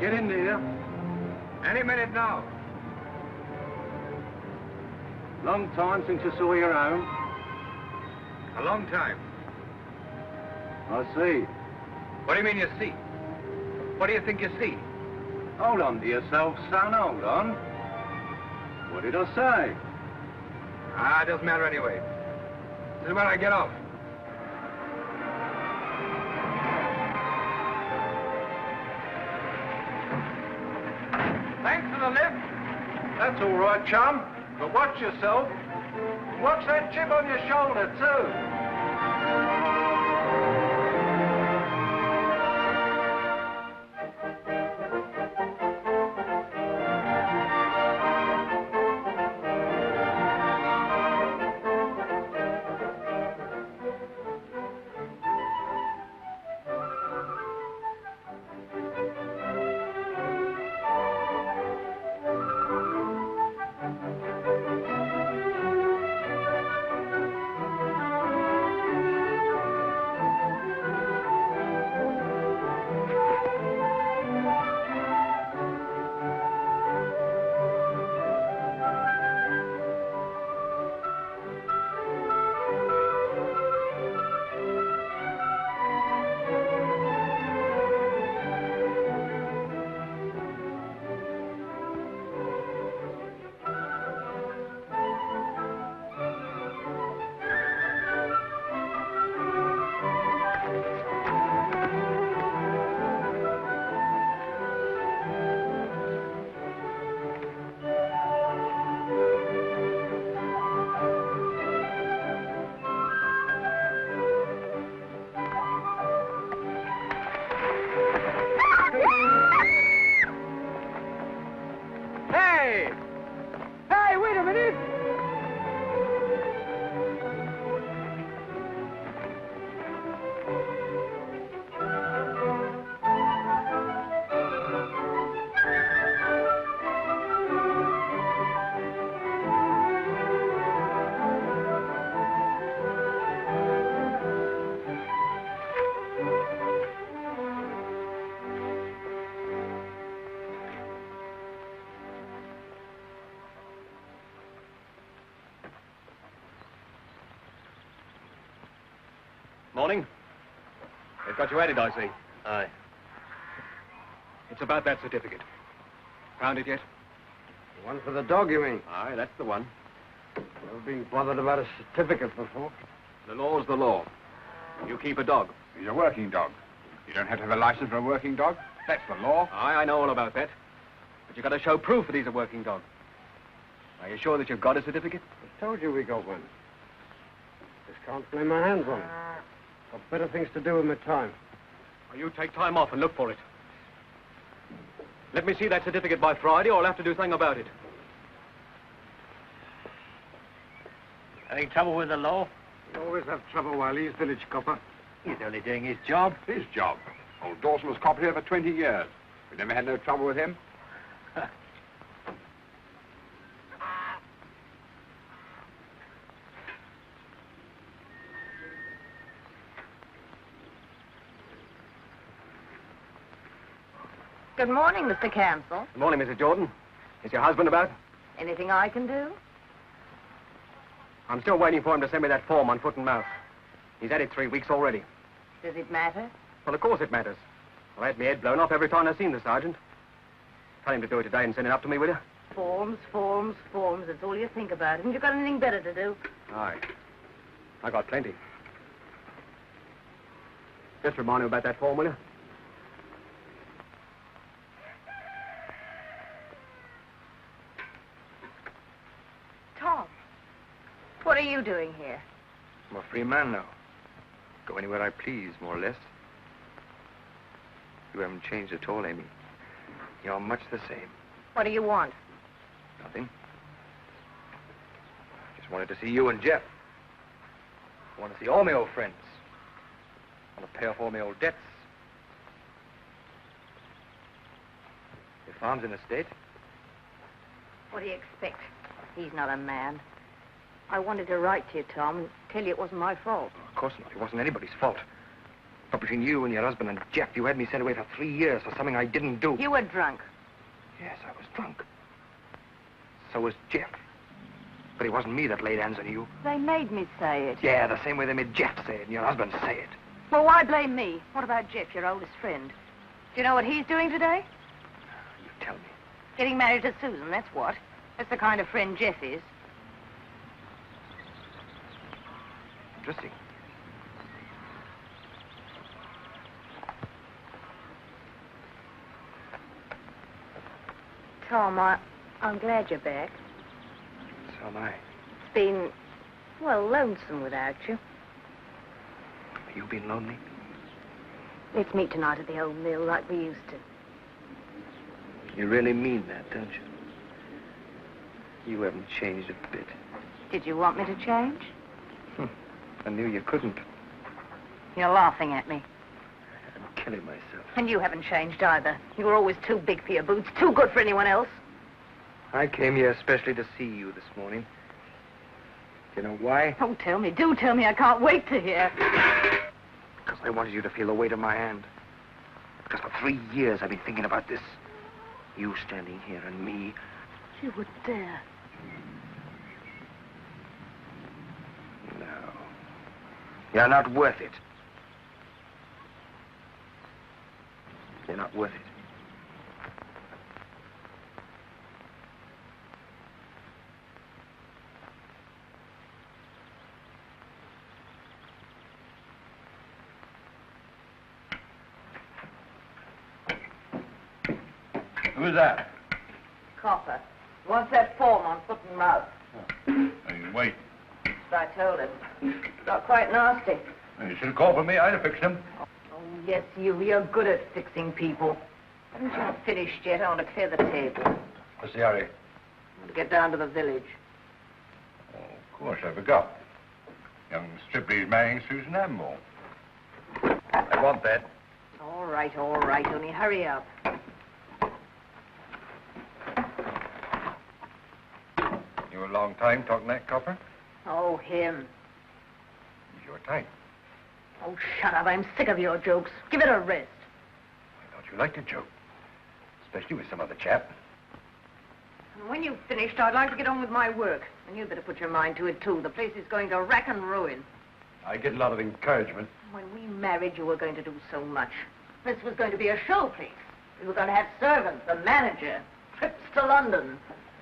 Get in there. Any minute now. Long time since you saw your home. A long time. I see. What do you mean you see? What do you think you see? Hold on to yourself, son, hold on. What did I say? Ah, it doesn't matter anyway. This is when I get off. Thanks for the lift. That's all right, chum. But watch yourself. Watch that chip on your shoulder, too. Morning. They've got you added, I see. Aye. It's about that certificate. Found it yet? The one for the dog, you mean? Aye, that's the one. Never been bothered about a certificate before. The law's the law. You keep a dog. He's a working dog. You don't have to have a license for a working dog. That's the law. Aye, I know all about that. But you've got to show proof that he's a working dog. Are you sure that you've got a certificate? I told you we got one. Just can't lay my hands on it. Got better things to do with my time. Well, you take time off and look for it. Let me see that certificate by Friday, or I'll have to do something about it. Any trouble with the law? You always have trouble while he's village copper. He's only doing his job. His job. Old Dawson was copper here for 20 years. We never had no trouble with him. Good morning, Mr. Cancel. Good morning, Mrs. Jordan. Is your husband about? Anything I can do? I'm still waiting for him to send me that form on foot and mouth. He's had it 3 weeks already. Does it matter? Well, of course it matters. I've had my head blown off every time I've seen the sergeant. Tell him to do it today and send it up to me, will you? Forms, forms, forms. That's all you think about. Haven't you got anything better to do? Aye. I got plenty. Just remind him about that form, will you? Tom, what are you doing here? I'm a free man now. Go anywhere I please, more or less. You haven't changed at all, Amy. You're much the same. What do you want? Nothing. Just wanted to see you and Jeff. I want to see all my old friends. I want to pay off all my old debts. Your farm's in a state. What do you expect? He's not a man. I wanted to write to you, Tom, and tell you it wasn't my fault. Oh, of course not. It wasn't anybody's fault. But between you and your husband and Jeff, you had me sent away for 3 years for something I didn't do. You were drunk. Yes, I was drunk. So was Jeff. But it wasn't me that laid hands on you. They made me say it. Yeah, the same way they made Jeff say it and your husband say it. Well, why blame me? What about Jeff, your oldest friend? Do you know what he's doing today? You tell me. Getting married to Susan, that's what. That's the kind of friend Jeff is. Interesting. Tom, I'm glad you're back. So am I. It's been, well, lonesome without you. Have you been lonely? Let's meet tonight at the old mill like we used to. You really mean that, don't you? You haven't changed a bit. Did you want me to change? I knew you couldn't. You're laughing at me. I'm killing myself. And you haven't changed either. You were always too big for your boots, too good for anyone else. I came here especially to see you this morning. Do you know why? Oh, tell me. Do tell me. I can't wait to hear. Because I wanted you to feel the weight of my hand. Because for 3 years I've been thinking about this. You standing here and me. You would dare. No. You're not worth it. You're not worth it. Who's that? Copper. Wants that form on foot and mouth. Hey, wait. I told him. Got quite nasty. You should have called for me. I'd have fixed him. Oh, yes, you're good at fixing people. Haven't you finished yet? I want to clear the table. What's the hurry? I want to get down to the village. Oh, of course, I forgot. Young Stripley's marrying Susan Amble. I want that. All right, only hurry up. You a long time talking that copper? Oh, him. He's your type. Oh, shut up. I'm sick of your jokes. Give it a rest. I thought you liked a joke. Especially with some other chap. And when you've finished, I'd like to get on with my work. And you'd better put your mind to it, too. The place is going to rack and ruin. I get a lot of encouragement. When we married, you were going to do so much. This was going to be a show place. We were going to have servants, a manager, trips to London.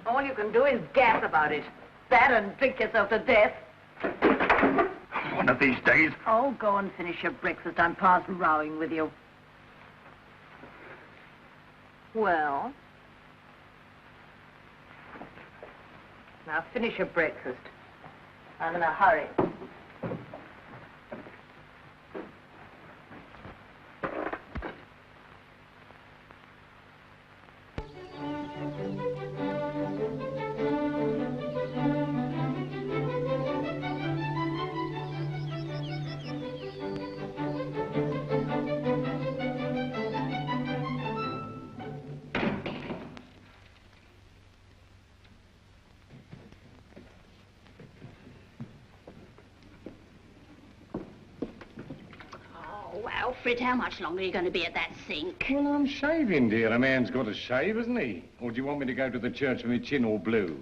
All you can do is gas about it. That and drink yourself to death. One of these days. Oh, go and finish your breakfast. I'm past rowing with you. Well? Now finish your breakfast. I'm in a hurry. Alfred, how much longer are you going to be at that sink? Well, I'm shaving, dear. A man's got to shave, hasn't he? Or do you want me to go to the church with my chin all blue?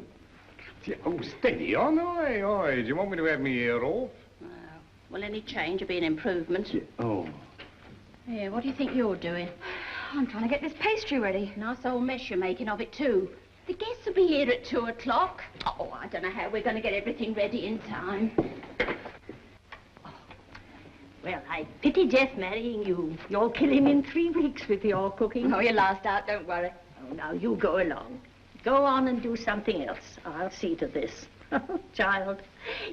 Oh, steady on, oi. Do you want me to have me ear off? Well, any change would be an improvement. Yeah. Oh. Yeah, what do you think you're doing? I'm trying to get this pastry ready. Nice old mess you're making of it, too. The guests will be here at 2 o'clock. Oh, I don't know how we're going to get everything ready in time. Well, I pity Jeff marrying you. You'll kill him in 3 weeks with your cooking. Oh, you're last out, don't worry. Oh, now, you go along. Go on and do something else. I'll see to this. Oh, child,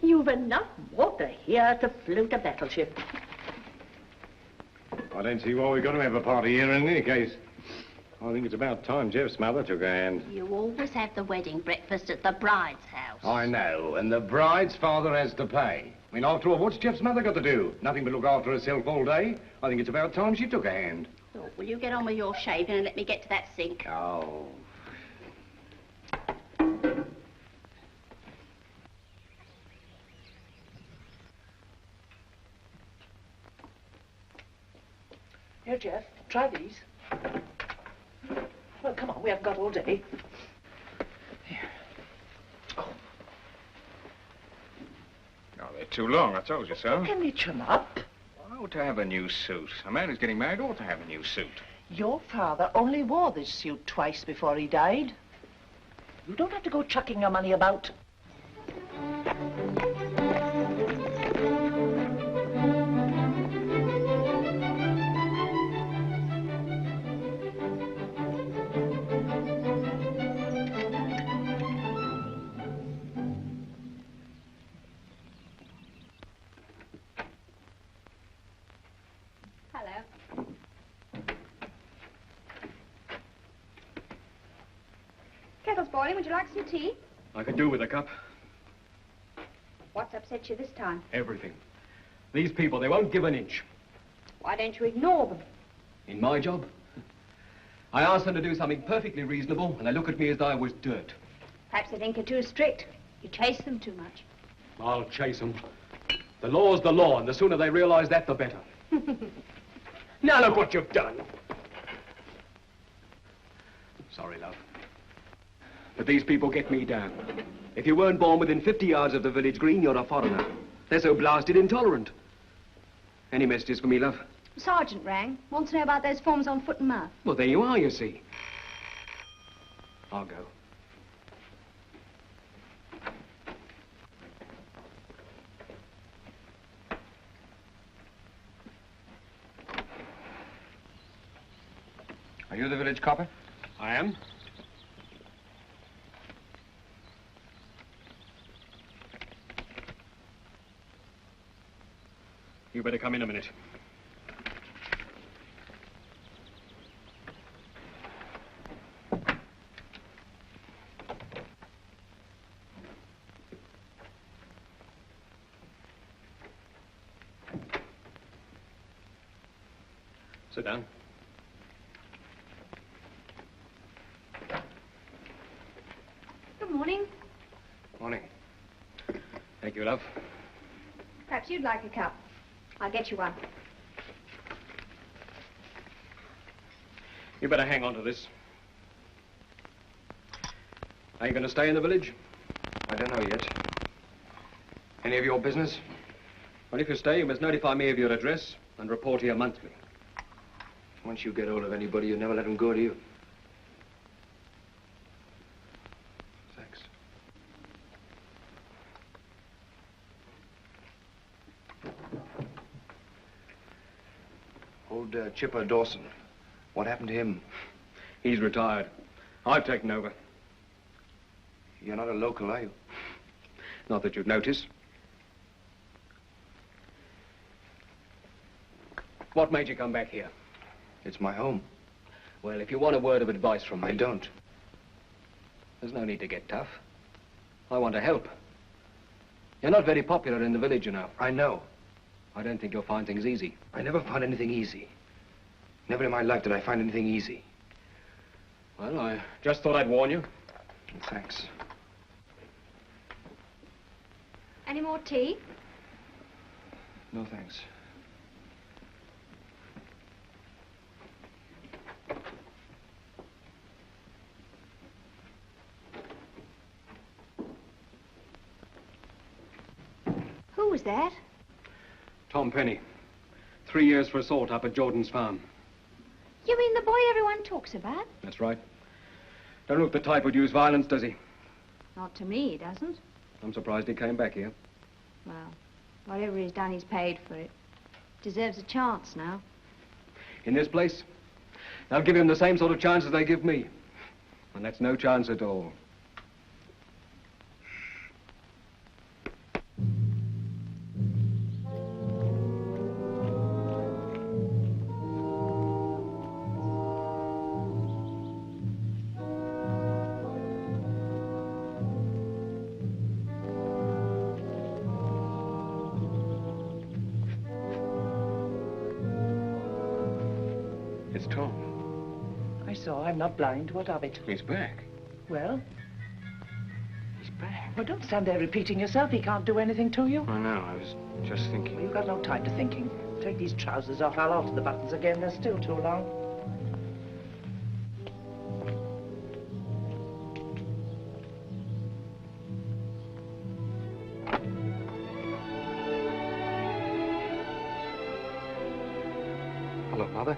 you've enough water here to float a battleship. I don't see why we've got to have a party here in any case. I think it's about time Jeff's mother took a hand. You always have the wedding breakfast at the bride's house. I know, and the bride's father has to pay. I mean, after all, what's Jeff's mother got to do? Nothing but look after herself all day. I think it's about time she took a hand. Oh, will you get on with your shaving and let me get to that sink? Oh. Jeff. Try these. Well, come on, we haven't got all day. Here. Oh. No, they're too long, I told you so. Can we trim up? I ought to have a new suit. A man who's getting married ought to have a new suit. Your father only wore this suit twice before he died. You don't have to go chucking your money about. Kettle's boiling. Would you like some tea? I could do with a cup. What's upset you this time? Everything. These people, they won't give an inch. Why don't you ignore them? In my job, I ask them to do something perfectly reasonable, and they look at me as though I was dirt. Perhaps they think you're too strict. You chase them too much. I'll chase them. The law's the law, and the sooner they realize that, the better. Now look what you've done. Sorry, love. But these people get me down. If you weren't born within 50 yards of the village green, you're a foreigner. They're so blasted intolerant. Any messages for me, love? Sergeant rang. Wants to know about those forms on foot and mouth. Well, there you are, you see. I'll go. Are you the village copper? I am. You better come in a minute. Sit down. Good morning. Morning. Thank you, love. Perhaps you'd like a cup. I'll get you one. You better hang on to this. Are you going to stay in the village? I don't know yet. Any of your business? Well, if you stay, you must notify me of your address and report here monthly. Once you get hold of anybody, you never let them go to you. Thanks. Old Chipper Dawson. What happened to him? He's retired. I've taken over. You're not a local, are you? Not that you'd notice. What made you come back here? It's my home. Well, if you want a word of advice from me... I don't. There's no need to get tough. I want to help. You're not very popular in the village, you know. I know. I don't think you'll find things easy. I never found anything easy. Never in my life did I find anything easy. Well, I just thought I'd warn you. Thanks. Any more tea? No, thanks. Who was that? Tom Penny. 3 years for assault up at Jordan's farm. You mean the boy everyone talks about? That's right. Don't look the type who'd use violence, does he? Not to me, he doesn't. I'm surprised he came back here. Well, whatever he's done, he's paid for it. Deserves a chance now. In this place, they'll give him the same sort of chance as they give me. And that's no chance at all. It's Tom. I saw. I'm not blind. What of it? He's back. Well? He's back. Well, don't stand there repeating yourself. He can't do anything to you. I know. I was just thinking. Well, you've got no time to thinking. Take these trousers off. I'll alter the buttons again. They're still too long. Hello, Mother.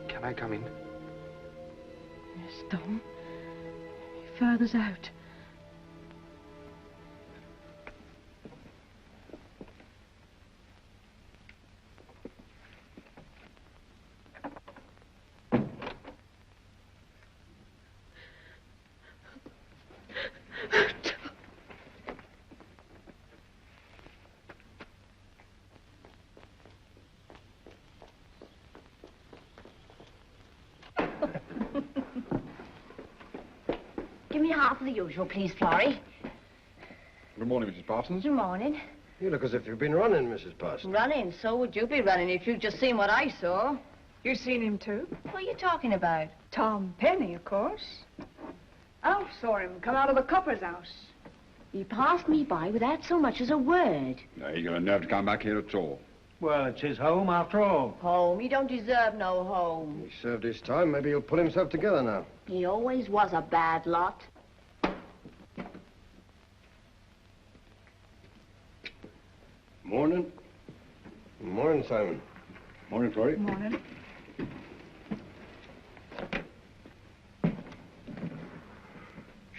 Can I come in? Yes, Tom. Father's out. Give me half of the usual, please, Florrie. Good morning, Mrs. Parsons. Good morning. You look as if you've been running, Mrs. Parsons. Running? So would you be running if you'd just seen what I saw. You seen him too? What are you talking about? Tom Penny, of course. Alf saw him come out of the copper's house. He passed me by without so much as a word. No, you got a nerve to come back here at all. Well, it's his home after all. Home? He don't deserve no home. He served his time. Maybe he'll pull himself together now. He always was a bad lot. Morning. Morning, Simon. Morning, Florrie. Morning.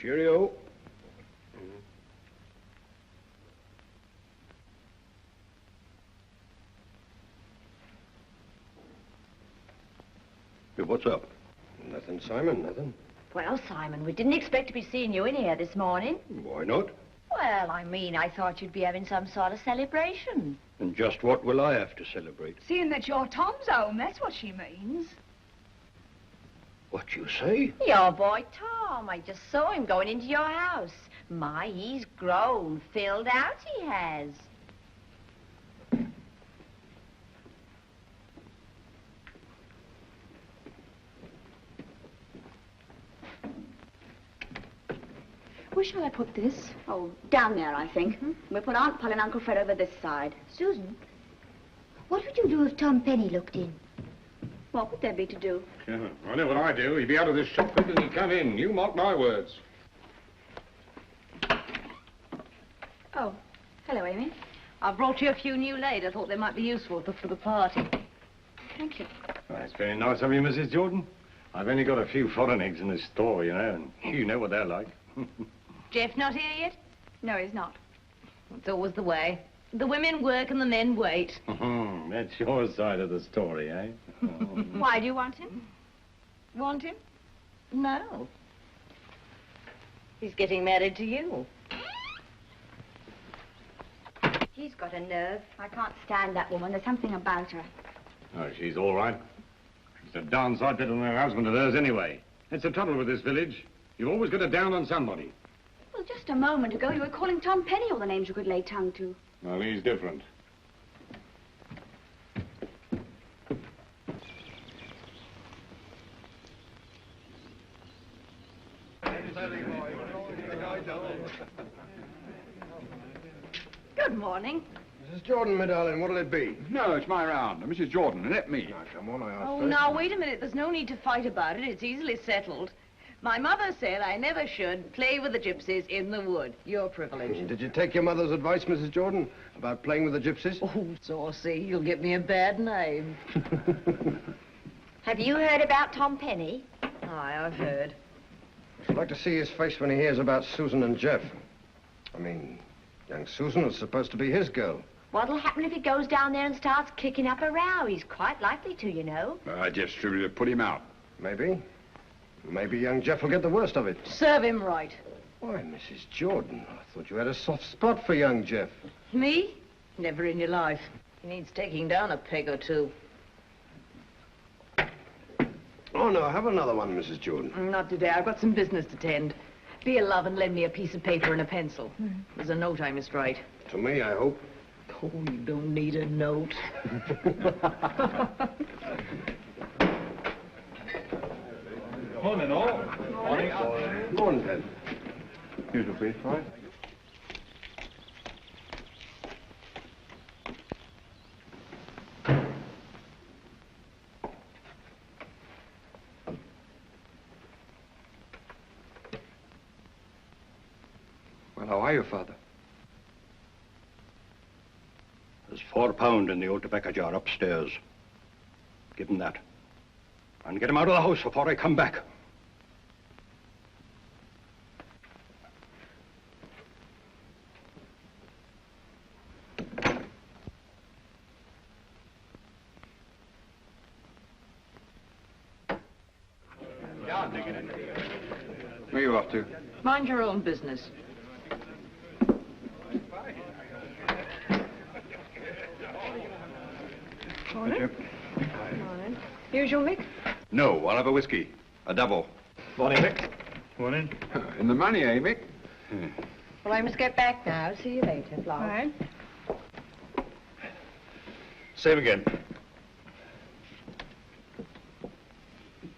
Cheerio. Hey, what's up? Nothing, Simon, nothing. Well, Simon, we didn't expect to be seeing you in here this morning. Why not? Well, I mean, I thought you'd be having some sort of celebration. And just what will I have to celebrate? Seeing that you're Tom's home, that's what she means. What you say? Your boy Tom. I just saw him going into your house. My, he's grown, filled out he has. Where shall I put this? Oh, down there, I think. We'll put Aunt Poll and Uncle Fred over this side. Susan, what would you do if Tom Penny looked in? What would there be to do? Yeah, I know what I'd do. He'd be out of this shop quicker than he'd come in. You mark my words. Oh, hello, Amy. I've brought you a few new laid. I thought they might be useful for the party. Thank you. That's very nice of you, Mrs. Jordan. I've only got a few foreign eggs in this store, you know, and you know what they're like. Jeff not here yet? No, he's not. It's always the way. The women work and the men wait. That's your side of the story, eh? Why do you want him? Want him? No. He's getting married to you. He's got a nerve. I can't stand that woman. There's something about her. Oh, she's all right. She's a darn sight better than her husband of hers anyway. That's the trouble with this village. You've always got to down on somebody. Well, just a moment ago, you were calling Tom Penny all the names you could lay tongue to. Well, he's different. Good morning. Mrs. Jordan, my darling, what'll it be? No, it's my round. Mrs. Jordan, let me. Now, come on, I asked Oh, first. now, wait a minute. There's no need to fight about it. It's easily settled. My mother said I never should play with the gypsies in the wood. Your privilege. Did you take your mother's advice, Mrs. Jordan, about playing with the gypsies? Oh, saucy. You'll get me a bad name. Have you heard about Tom Penny? Aye, I've heard. I'd like to see his face when he hears about Susan and Jeff. I mean, young Susan was supposed to be his girl. What'll happen if he goes down there and starts kicking up a row? He's quite likely to, you know. Jeff's tried to put him out. Maybe. Maybe young Jeff will get the worst of it. Serve him right. Why, Mrs. Jordan, I thought you had a soft spot for young Jeff. Me? Never in your life. He needs taking down a peg or two. Oh, no, have another one, Mrs. Jordan. Not today. I've got some business to tend. Be a love and lend me a piece of paper and a pencil. There's a note I must write. To me, I hope. Oh, you don't need a note. Morning, all. Morning. Morning, Ted. Usual, please, Florrie. Well, how are you, Father? There's £4 in the old tobacco jar upstairs. Give him that. And get him out of the house before I come back. Where are you off to? Mind your own business. Morning. Morning. Usual, Mick? No, I'll have a whiskey. A double. Morning, Mick. Morning. In the money, eh, Mick? Well, I must get back now. See you later, Flo. All right. Same again.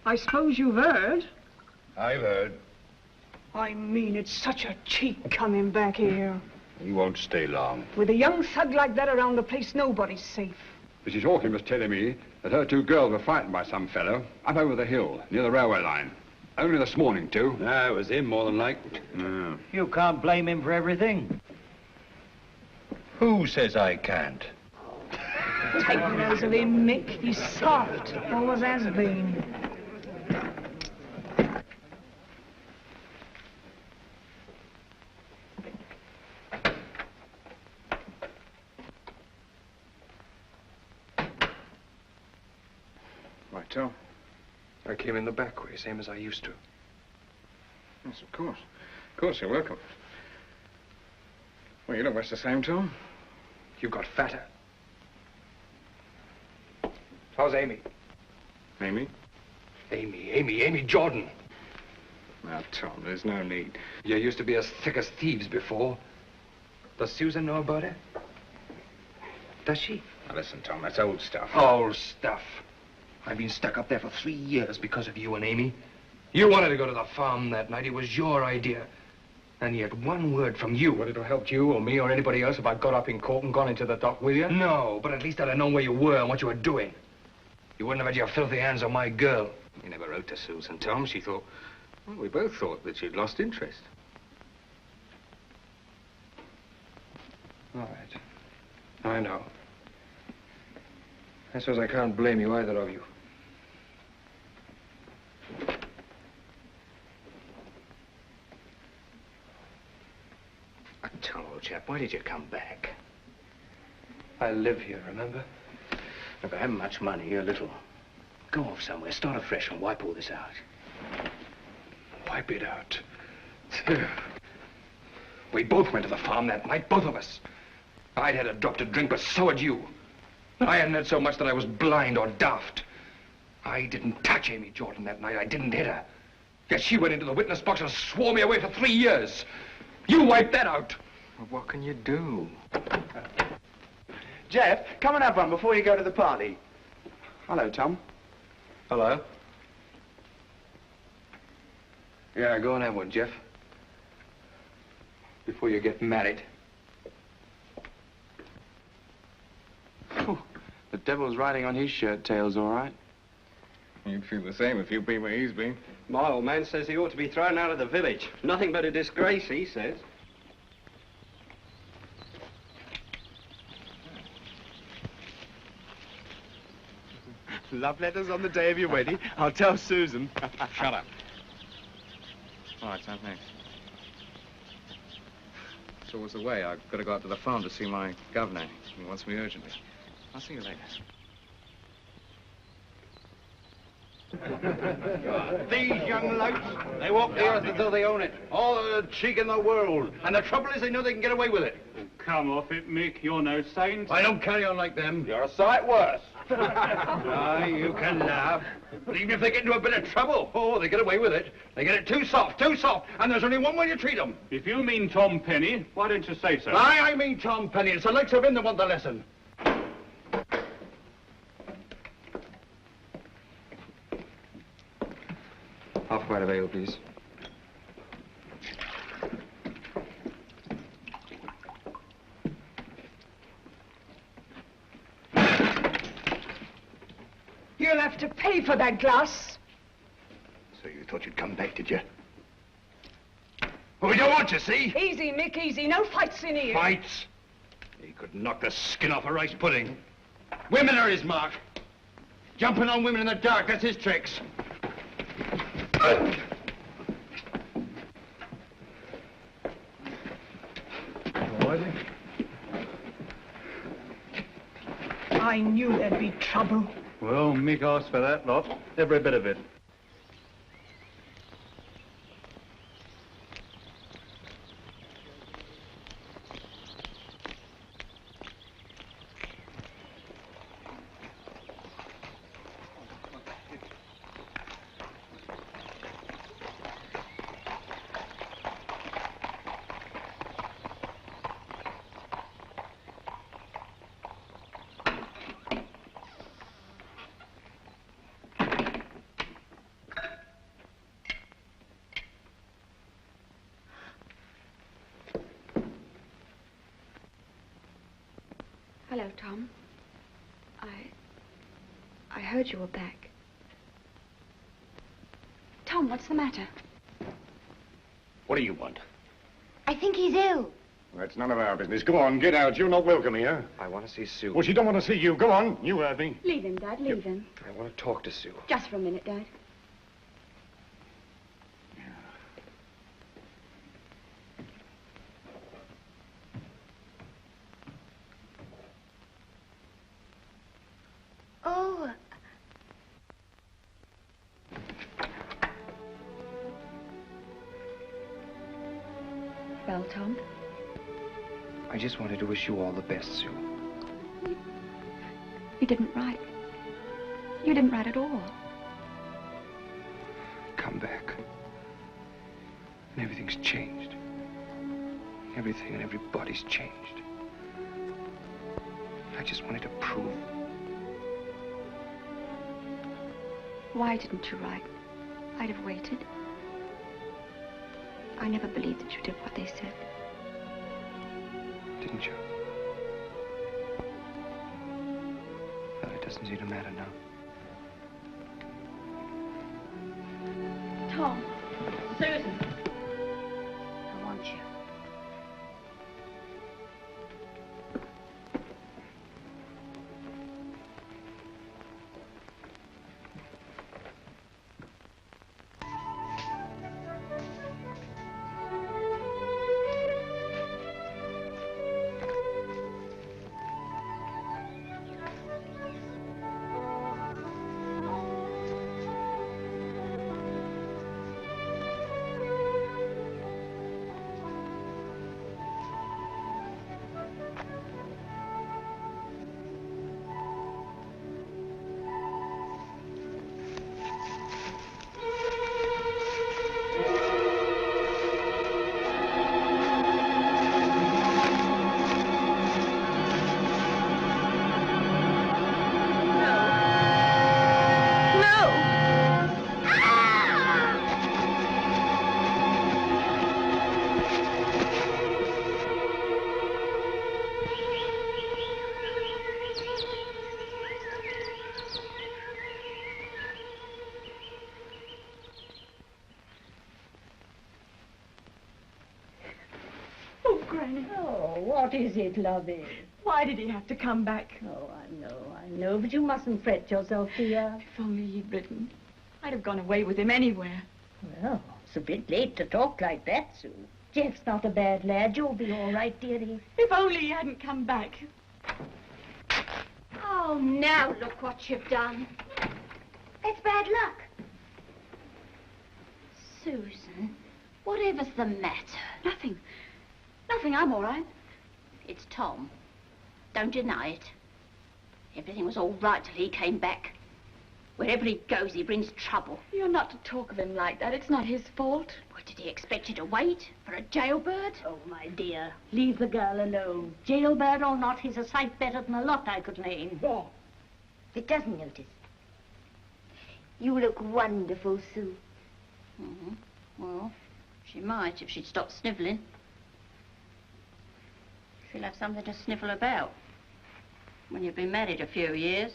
I suppose you've heard? I've heard. I mean, it's such a cheek coming back here. He won't stay long. With a young thug like that around the place, nobody's safe. Mrs. Hawkins was telling me that her 2 girls were frightened by some fellow up over the hill, near the railway line. Only this morning, too. Ah, it was him more than like. You can't blame him for everything. Who says I can't? Take notice of him, Mick. He's soft. Always has been. Right, Tom. I came in the back way, same as I used to. Yes, of course. Of course, you're welcome. Well, you look much the same, Tom. You got fatter. How's Amy? Amy? Amy Jordan. Now, Tom, there's no need. You used to be as thick as thieves before. Does Susan know about it? Does she? Now, listen, Tom, that's old stuff. Old stuff. I've been stuck up there for 3 years because of you and Amy. You wanted to go to the farm that night. It was your idea. And yet one word from you. Would it have helped you or me or anybody else if I'd got up in court and gone into the dock with you? No, but at least I'd have known where you were and what you were doing. You wouldn't have had your filthy hands on my girl. You never wrote to Susan, Tom. She thought... Well, we both thought that she'd lost interest. All right. I know. I suppose I can't blame you, either of you. Tell old chap, why did you come back? I live here, remember? If I haven't much money, a little. Go off somewhere, start afresh and wipe all this out. Wipe it out. We both went to the farm that night, both of us. I'd had a drop to drink, but so had you. I hadn't had so much that I was blind or daft. I didn't touch Amy Jordan that night. I didn't hit her. Yet she went into the witness box and swore me away for 3 years. You wiped that out. Well, what can you do? Jeff, come and have one before you go to the party. Hello, Tom. Hello. Yeah, go and have one, Jeff. Before you get married. The devil's riding on his shirt tails, all right. You'd feel the same if you'd been where he's been. My old man says he ought to be thrown out of the village. Nothing but a disgrace, he says. Love letters on the day of your wedding. I'll tell Susan. Shut up. All right, Sam, thanks. So what's the way? I've got to go out to the farm to see my governor. He wants me urgently. I'll see you later. These young blokes, they walk the earth as though they own it. All the cheek in the world. And the trouble is they know they can get away with it. Come off it, Mick. You're no saint. I don't carry on like them. You're a sight worse. You can laugh. But even if they get into a bit of trouble, oh, they get away with it. They get it too soft, and there's only one way to treat them. If you mean Tom Penny, why don't you say so? I mean Tom Penny. It's the likes of him that want the lesson. Half quite of ale, please. You'll have to pay for that glass. So you thought you'd come back, did you? Well, we don't want you, see? Easy, Mick, easy. No fights in here. Fights? He could knock the skin off a rice pudding. Women are his mark. Jumping on women in the dark, that's his tricks. I knew there'd be trouble. Well, Mick asked for that lot. Every bit of it. Hello, Tom. I heard you were back. Tom, what's the matter? What do you want? I think he's ill. That's none of our business. Go on, get out. You're not welcome here. I want to see Sue. Well, she don't want to see you. Go on. You heard me. Leave him, Dad. Leave him. I want to talk to Sue. Just for a minute, Dad. Oh. Well, Tom? I just wanted to wish you all the best, Sue. You didn't write. You didn't write at all. Come back. And everything's changed. Everything and everybody's changed. I just wanted to prove. Why didn't you write? I'd have waited. I never believed that you did what they said. Didn't you? Well, it doesn't seem to matter now. Tom. Susan. I want you. Granny. Oh, what is it, lovey? Why did he have to come back? Oh, I know, but you mustn't fret yourself, dear. If only he'd written. I'd have gone away with him anywhere. Well, it's a bit late to talk like that, Sue. Jeff's not a bad lad. You'll be all right, dearie. If only he hadn't come back. Oh, now look what you've done. It's bad luck. Susan, whatever's the matter? Nothing. Nothing, I'm all right. It's Tom. Don't deny it. Everything was all right till he came back. Wherever he goes, he brings trouble. You're not to talk of him like that. It's not his fault. What, did he expect you to wait for a jailbird? Oh, my dear. Leave the girl alone. Jailbird or not, he's a sight better than a lot I could name. There. If it doesn't notice. You look wonderful, Sue. Mm-hmm. Well, she might if she'd stop snivelling. She'll have something to snivel about when you've been married a few years.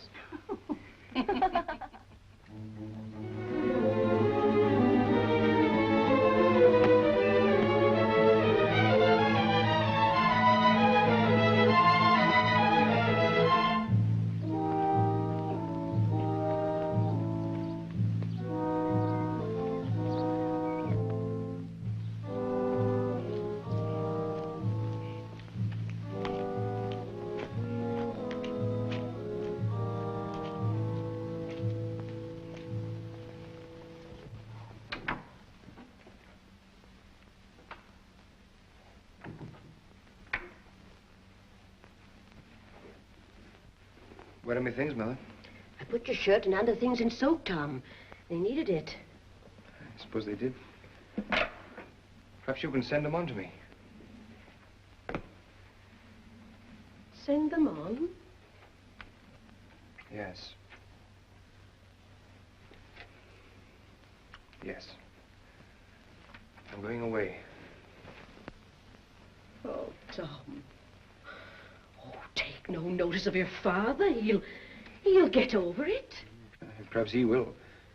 Where are my things, Mother? I put your shirt and other things in soak, Tom. They needed it. I suppose they did. Perhaps you can send them on to me. Send them on? Yes. Yes. I'm going away. Oh, Tom. Oh, take no notice of your father. He'll get over it. Perhaps he will,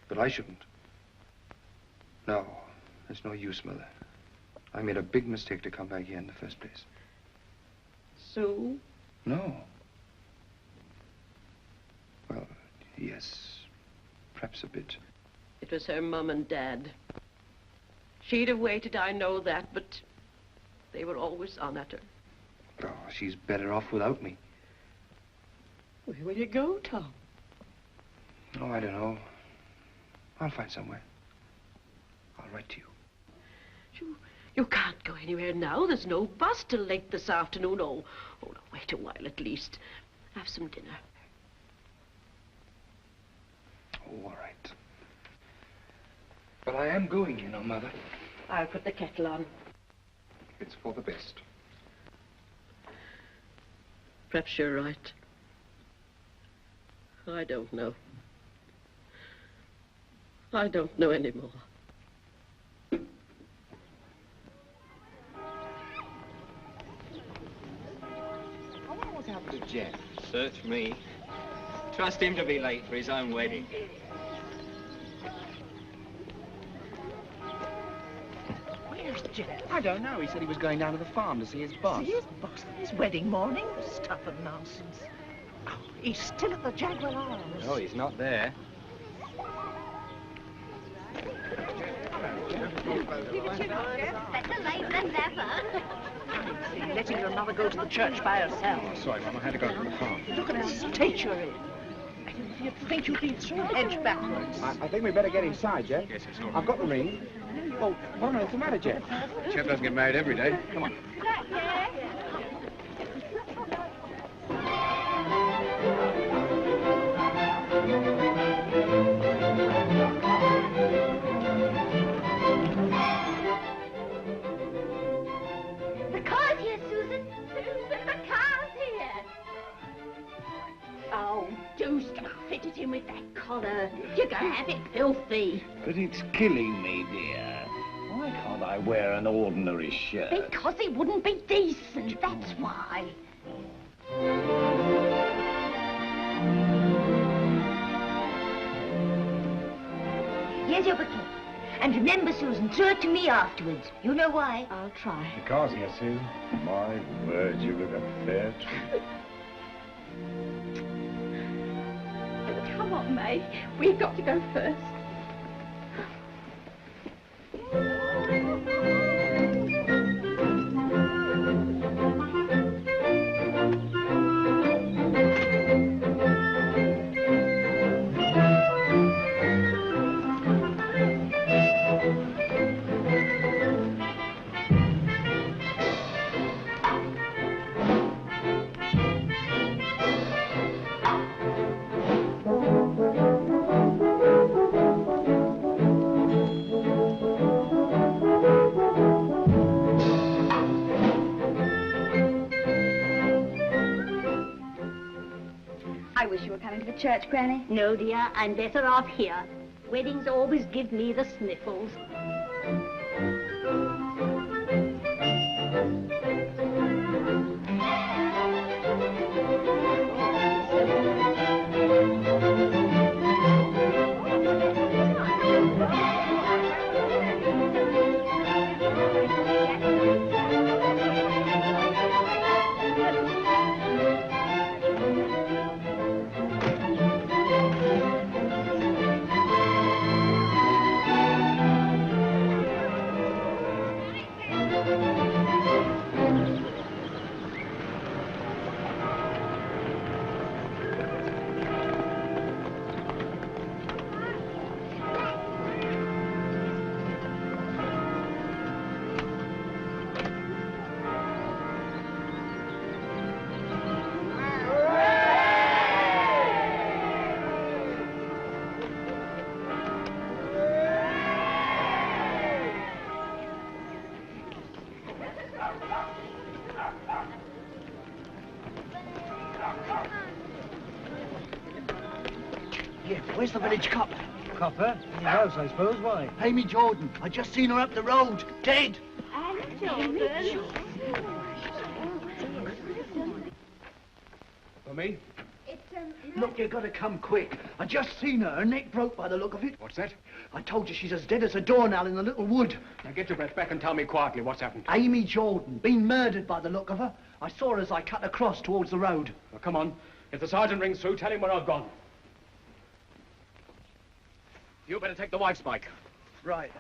but I shouldn't. No, it's no use, Mother. I made a big mistake to come back here in the first place. Sue? No. Well, yes, perhaps a bit. It was her mum and dad. She'd have waited, I know that, but they were always on at her. Oh, she's better off without me. Where will you go, Tom? Oh, I don't know. I'll find somewhere. I'll write to you. You can't go anywhere now. There's no bus till late this afternoon. Oh, no, wait a while at least. Have some dinner. Oh, all right. But I am going, you know, Mother. I'll put the kettle on. It's for the best. Perhaps you're right. I don't know. I don't know anymore. I wonder what's happened to Jeff. Search me. Trust him to be late for his own wedding. Where's Jeff? I don't know. He said he was going down to the farm to see his boss. See his boss on his wedding morning? Stuff and nonsense. Oh, he's still at the Jaguar Arms. No, he's not there. Better late than never. You're letting your mother go to the church by herself. Oh, sorry, Mum, I had to go to the farm. Look at the state you're in. You'd think you'd be through hedge backwards. I think we'd better get inside, Jeff. Yes, it's all right. I've got the ring. Oh, what on earth's the matter, Jeff? Jeff doesn't get married every day. Come on. The car's here, Susan. Susan, the car's here. Oh, do stop fitting him with that collar. You're going to have it filthy. But it's killing me, dear. Why can't I wear an ordinary shirt? Because it wouldn't be decent, that's why. Here's your bouquet. And remember, Susan, throw it to me afterwards. You know why? I'll try. The car's here, Sue. My word, you look a fair treat. Come on, May. We've got to go first. I wish you were coming to the church, Granny. No, dear, I'm better off here. Weddings always give me the sniffles. Yeah, where's the village cop? Copper? In the house, I suppose. Why? Amy Jordan. I just seen her up the road. Dead. Jordan. For me? Look, you gotta come quick. I just seen her. Her neck broke by the look of it. What's that? I told you she's as dead as a doornail in the little wood. Now get your breath back and tell me quietly what's happened. Amy Jordan. Been murdered by the look of her. I saw her as I cut across towards the road. Well, come on. If the sergeant rings through, tell him where I've gone. You better take the wife's bike. Right.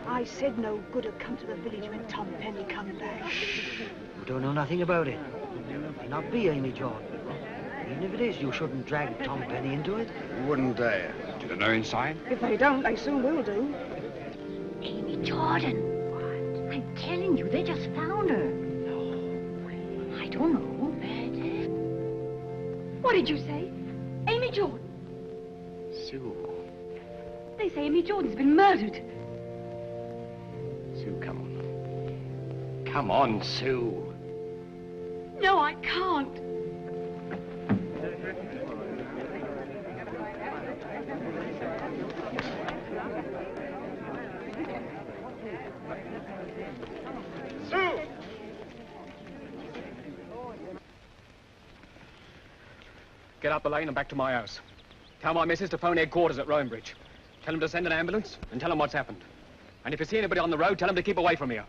I said no good had come to the village when Tom Penny come back. You don't know nothing about it. It may not be Amy Jordan. Even if it is, you shouldn't drag Tom Penny into it. You wouldn't dare. Did I know inside? If they don't, they soon will do. Amy Jordan. What? I'm telling you, they just found her. No. I don't know, but... What did you say? Amy Jordan? Sue. They say Amy Jordan's been murdered. Sue, come on. Come on, Sue. No, I can't. Sue! Get up the lane and back to my house. Tell my missus to phone headquarters at Rowanbridge. Tell them to send an ambulance and tell them what's happened. And if you see anybody on the road, tell them to keep away from here.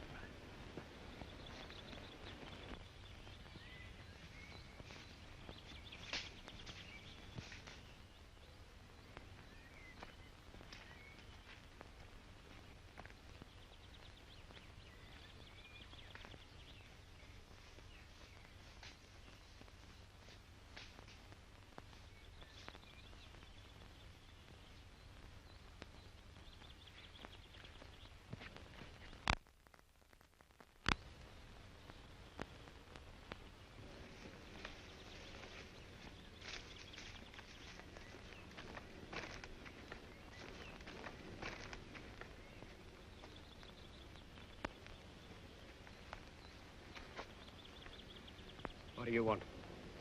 What do you want?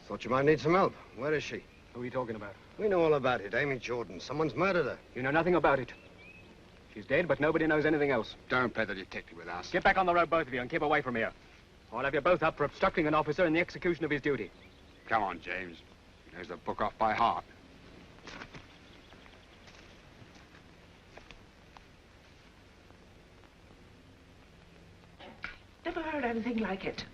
Thought you might need some help. Where is she? Who are you talking about? We know all about it. Amy Jordan. Someone's murdered her. You know nothing about it. She's dead, but nobody knows anything else. Don't play the detective with us. Get back on the road, both of you, and keep away from here. I'll have you both up for obstructing an officer in the execution of his duty. Come on, James. He knows the book off by heart. Never heard anything like it.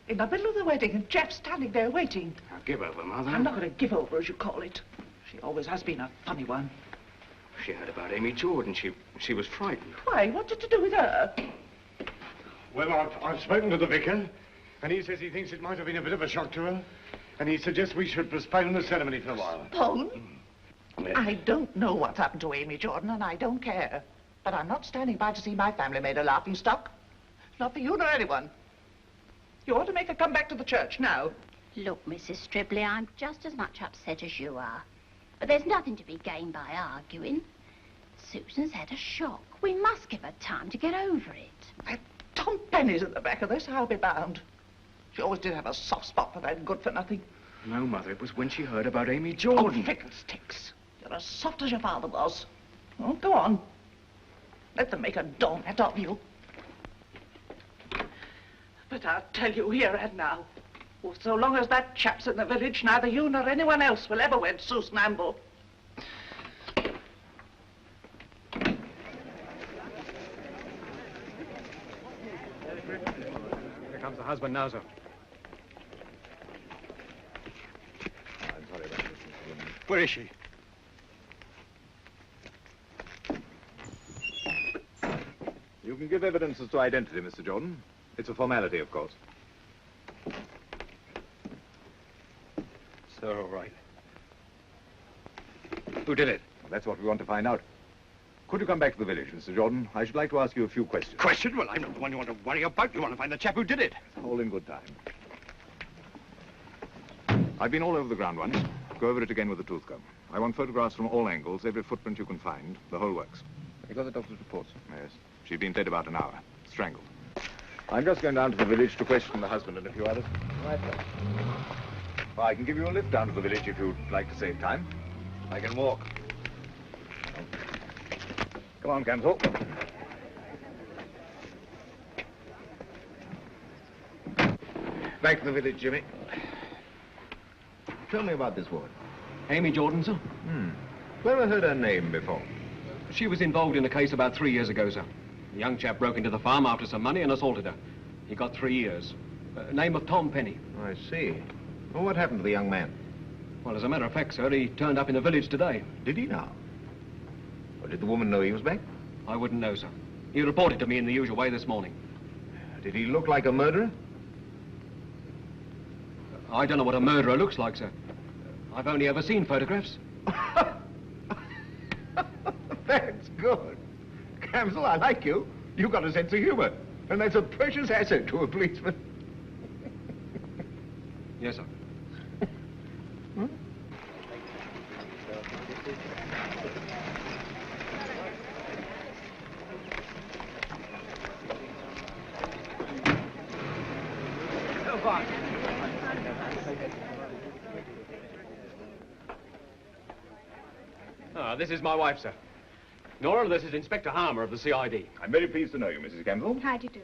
In the middle of the wedding, and Jeff standing there waiting. Now, give over, Mother. I'm not going to give over, as you call it. She always has been a funny one. She heard about Amy Jordan. She was frightened. Why? What did you do with her? Well, I've spoken to the vicar, and he says he thinks it might have been a bit of a shock to her, and he suggests we should postpone the ceremony for a while. Postpone? I don't know what's happened to Amy Jordan, and I don't care. But I'm not standing by to see my family made a laughing stock. Not for you nor anyone. You ought to make her come back to the church now. Look, Mrs. Stripley, I'm just as much upset as you are. But there's nothing to be gained by arguing. Susan's had a shock. We must give her time to get over it. Tom Penny's at the back of this, I'll be bound. She always did have a soft spot for that good-for-nothing. No, Mother, it was when she heard about Amy Jordan. Oh, fiddlesticks. You're as soft as your father was. Oh, go on. Let them make a doormat of you. But I'll tell you here and now, well, so long as that chap's in the village, neither you nor anyone else will ever wed Susan Amble. Here comes the husband now, sir. I'm sorry about this. Where is she? You can give evidence as to identity, Mr. Jordan. It's a formality, of course. So, all right. Who did it? That's what we want to find out. Could you come back to the village, Mr. Jordan? I should like to ask you a few questions. Question? Well, I'm not the one you want to worry about. You want to find the chap who did it. All in good time. I've been all over the ground once. Go over it again with a tooth comb. I want photographs from all angles, every footprint you can find, the whole works. You got the doctor's reports? Yes. She's been dead about an hour. Strangled. I'm just going down to the village to question the husband and a few others. Right, sir. Well, I can give you a lift down to the village if you'd like to save time. I can walk. Come on, Campbell. Back to the village, Jimmy. Tell me about this woman. Amy Jordan, sir. Never heard her name before. She was involved in a case about 3 years ago, sir. A young chap broke into the farm after some money and assaulted her. He got 3 years. Name of Tom Penny. I see. Well, what happened to the young man? Well, as a matter of fact, sir, he turned up in the village today. Did he now? Or did the woman know he was back? I wouldn't know, sir. He reported to me in the usual way this morning. Did he look like a murderer? I don't know what a murderer looks like, sir. I've only ever seen photographs. That's good. Camsel, I like you. You've got a sense of humor. And that's a precious asset to a policeman. Yes, sir. This is my wife, sir. Nora, this is Inspector Harmer of the CID. I'm very pleased to know you, Mrs. Campbell. How do you do?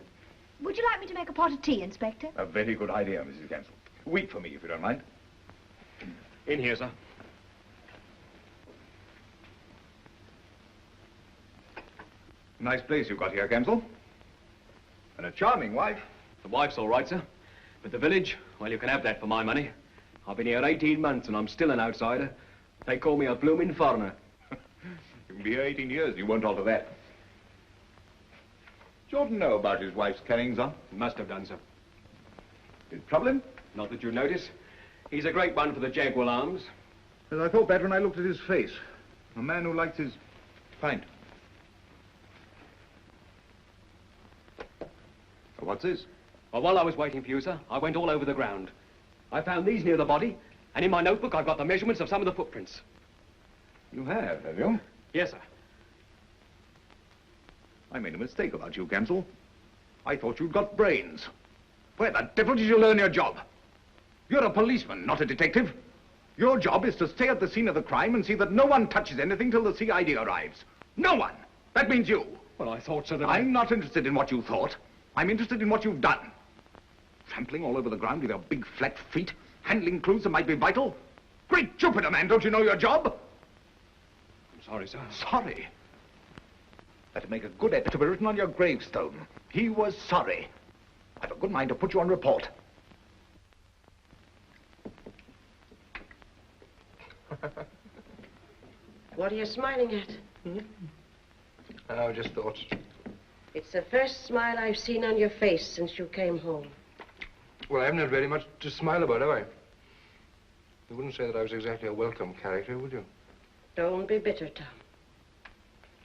Would you like me to make a pot of tea, Inspector? A very good idea, Mrs. Campbell. Wait for me, if you don't mind. In here, sir. Nice place you've got here, Campbell. And a charming wife. The wife's all right, sir. But the village, well, you can have that for my money. I've been here 18 months and I'm still an outsider. They call me a bloomin' foreigner. You can be here 18 years, you won't alter that. Jordan know about his wife's carryings on? Must have done, sir. Did it trouble him? Not that you notice. He's a great one for the Jaguar arms. Well, I thought that when I looked at his face. A man who likes his pint. What's this? Well, while I was waiting for you, sir, I went all over the ground. I found these near the body, and in my notebook I've got the measurements of some of the footprints. You have you? Yes, sir. I made a mistake about you, Campbell. I thought you'd got brains. Where the devil did you learn your job? You're a policeman, not a detective. Your job is to stay at the scene of the crime and see that no one touches anything till the CID arrives. No one! That means you. Well, I thought, sir, that I'm not interested in what you thought. I'm interested in what you've done. Trampling all over the ground with your big flat feet, handling clues that might be vital. Great Jupiter, man, don't you know your job? I'm sorry, sir. Sorry? That'd make a good effort to be written on your gravestone. He was sorry. I've a good mind to put you on report. What are you smiling at? I just thought. It's the first smile I've seen on your face since you came home. Well, I haven't had very much to smile about, have I? You wouldn't say that I was exactly a welcome character, would you? Don't be bitter, Tom.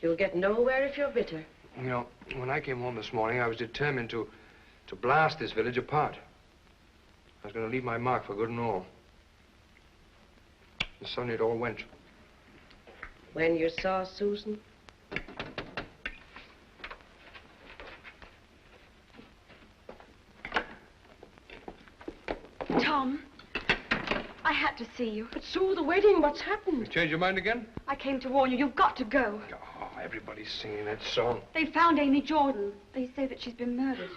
You'll get nowhere if you're bitter. You know, when I came home this morning, I was determined to blast this village apart. I was going to leave my mark for good and all. And suddenly it all went. When you saw Susan? Tom, I had to see you. But Sue, the wedding, what's happened? You changed your mind again? I came to warn you. You've got to go. Oh, everybody's singing that song. They found Amy Jordan. They say that she's been murdered.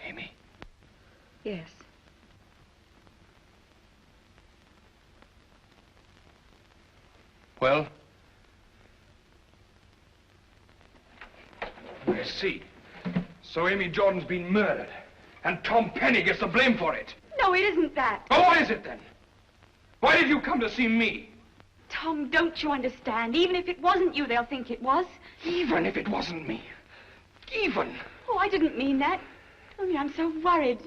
Amy? Yes. Well? I see. So Amy Jordan's been murdered. And Tom Penny gets the blame for it. No, it isn't that. Oh, what is it then? Why did you come to see me? Tom, don't you understand? Even if it wasn't you, they'll think it was. Even if it wasn't me. Even. Oh, I didn't mean that. Only I'm so worried.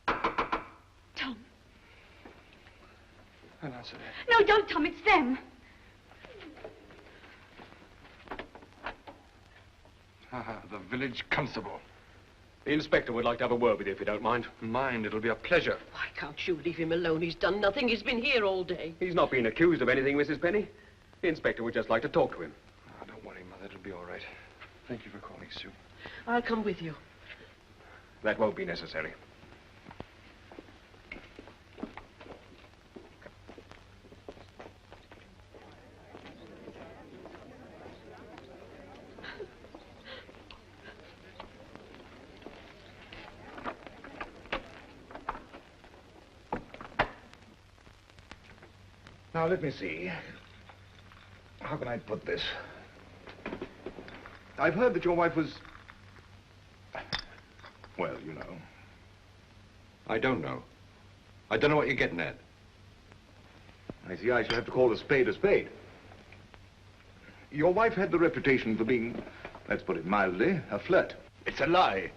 Tom. I'll answer that. No, don't, Tom. It's them. The village constable. The inspector would like to have a word with you, if you don't mind. Mind, it'll be a pleasure. Why can't you leave him alone? He's done nothing. He's been here all day. He's not been accused of anything, Mrs. Penny. The inspector would just like to talk to him. Oh, don't worry that'll be all right. Thank you for calling, Sue. I'll come with you. That won't be necessary. Now, let me see. How can I put this? I've heard that your wife was... well, you know. I don't know. I don't know what you're getting at. I see I shall have to call a spade a spade. Your wife had the reputation for being, let's put it mildly, a flirt. It's a lie.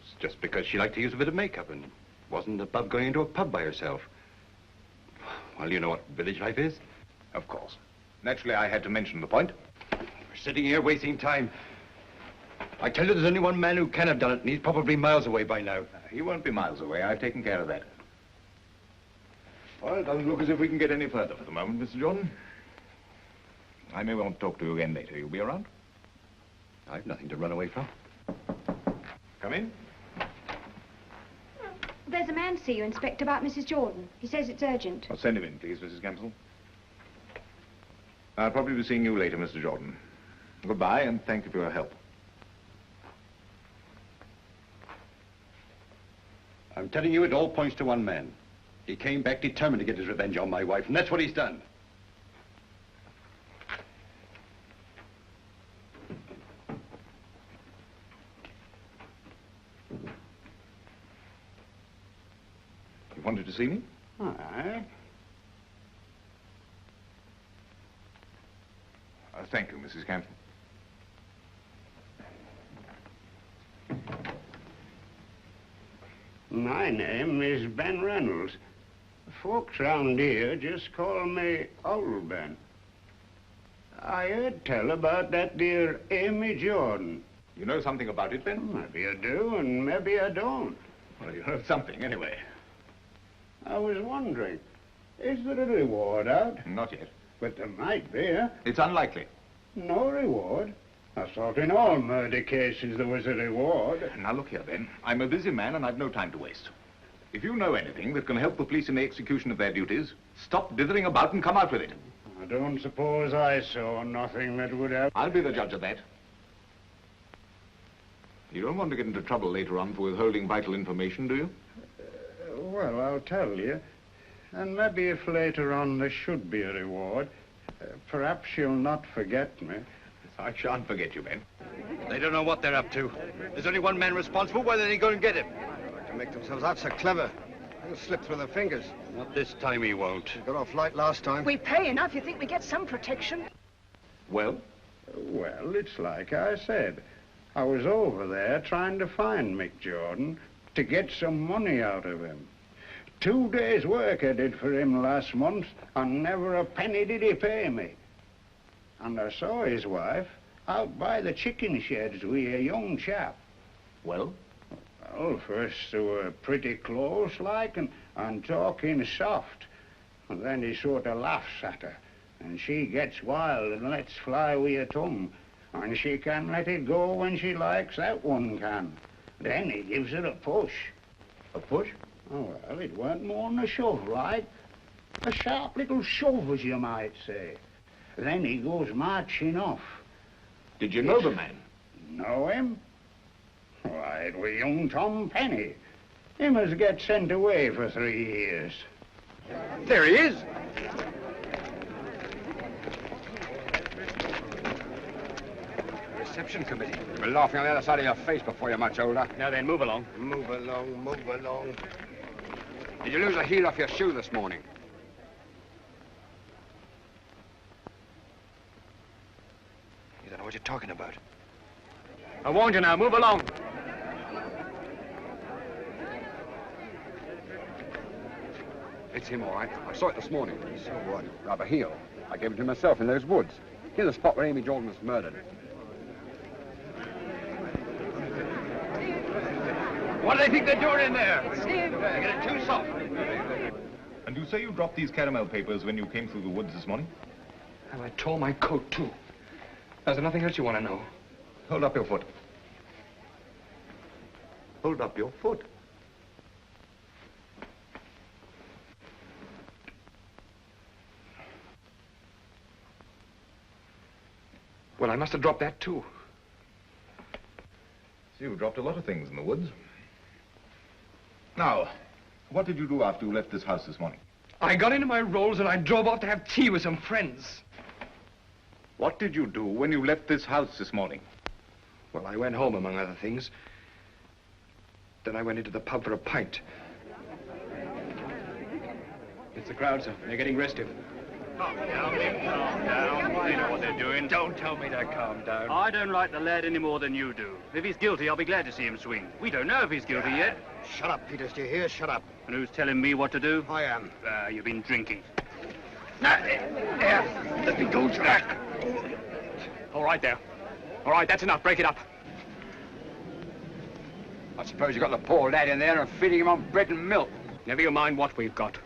It's just because she liked to use a bit of makeup and wasn't above going into a pub by herself. Well, you know what village life is? Of course. Naturally, I had to mention the point. We're sitting here wasting time. I tell you, there's only one man who can have done it, and he's probably miles away by now. He won't be miles away. I've taken care of that. Well, it doesn't look as if we can get any further for the moment, Mr. Jordan. I may want to talk to you again later. You'll be around? I've nothing to run away from. Come in. There's a man to see you, Inspector, about Mrs. Jordan. He says it's urgent. Well, send him in, please, Mrs. Gamsel. I'll probably be seeing you later, Mr. Jordan. Goodbye, and thank you for your help. I'm telling you, it all points to one man. He came back determined to get his revenge on my wife, and that's what he's done. You wanted to see me? Aye. Thank you, Mrs. Campbell. My name is Ben Reynolds. Folks round here just call me Old Ben. I heard tell about that dear Amy Jordan. You know something about it, Ben? Maybe I do, and maybe I don't. Well, you know something, anyway. I was wondering, is there a reward out? Not yet. But there might be, eh? It's unlikely. No reward? I thought in all murder cases there was a reward. Now, look here, Ben. I'm a busy man and I've no time to waste. If you know anything that can help the police in the execution of their duties, stop dithering about and come out with it. I don't suppose I saw nothing that would help. I'll be the judge of that. You don't want to get into trouble later on for withholding vital information, do you? Well, I'll tell you. And maybe if later on there should be a reward, perhaps you'll not forget me. I shan't forget you, Ben. They don't know what they're up to. There's only one man responsible. Why don't they go and get him? They can make themselves out so clever. They'll slip through their fingers. Not this time he won't. He got off light last time. We pay enough. You think we get some protection? Well? Well, it's like I said. I was over there trying to find Mick Jordan to get some money out of him. 2 days' work I did for him last month, and never a penny did he pay me. And I saw his wife out by the chicken sheds with a young chap. Well? Well, first they were pretty close, like, and talking soft. And then he sort of laughs at her, and she gets wild and lets fly with her tongue. And she can let it go when she likes, that one can. Then he gives her a push. A push? Oh, well, it weren't more than a shove, like. A sharp little shove, as you might say. Then he goes marching off. Did you know the man? Know him? Why, it was young Tom Penny. He must get sent away for 3 years. There he is. Reception committee. You'll be laughing on the other side of your face before you're much older. Now then, move along. Move along, move along. Did you lose a heel off your shoe this morning? You don't know what you're talking about. I warned you now, move along. It's him, all right. I saw it this morning. So what? Rubber heel. I gave it to myself in those woods. Near the spot where Amy Jordan was murdered. What do they think they're doing in there? They get it too soft. And you say you dropped these caramel papers when you came through the woods this morning? And I tore my coat, too. Is there nothing else you want to know? Hold up your foot. Hold up your foot. Well, I must have dropped that, too. So you dropped a lot of things in the woods. Now, what did you do after you left this house this morning? I got into my rolls and I drove off to have tea with some friends. What did you do when you left this house this morning? Well, I went home, among other things. Then I went into the pub for a pint. It's the crowd, sir. They're getting restive. Calm down, Jim, calm down. They know what they're doing. Don't tell me to calm down. I don't like the lad any more than you do. If he's guilty, I'll be glad to see him swing. We don't know if he's guilty yet. Shut up, Peters, do you hear? Shut up. And who's telling me what to do? I am. You've been drinking. There. Let me go, Jack. All right, there. All right, that's enough. Break it up. I suppose you got the poor lad in there and feeding him on bread and milk. Never you mind what we've got.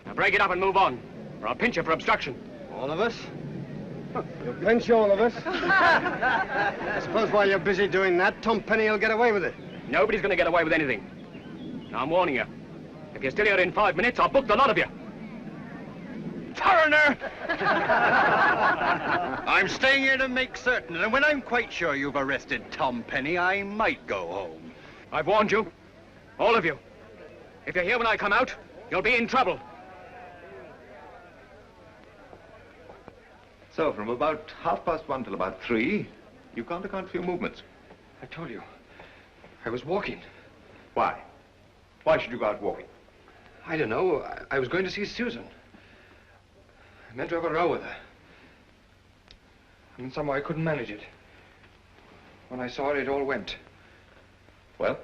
Now break it up and move on, or I'll pinch you for obstruction. All of us? You'll pinch all of us? I suppose while you're busy doing that, Tom Penny will get away with it. Nobody's going to get away with anything. Now, I'm warning you. If you're still here in 5 minutes, I'll book the lot of you. Foreigner! I'm staying here to make certain, and when I'm quite sure you've arrested Tom Penny, I might go home. I've warned you. All of you. If you're here when I come out, you'll be in trouble. So, from about 1:30 till about 3, you can't account for your movements. I told you. I was walking. Why? Why should you go out walking? I don't know. I was going to see Susan. I meant to have a row with her. And somehow I couldn't manage it. When I saw her, it all went. Well?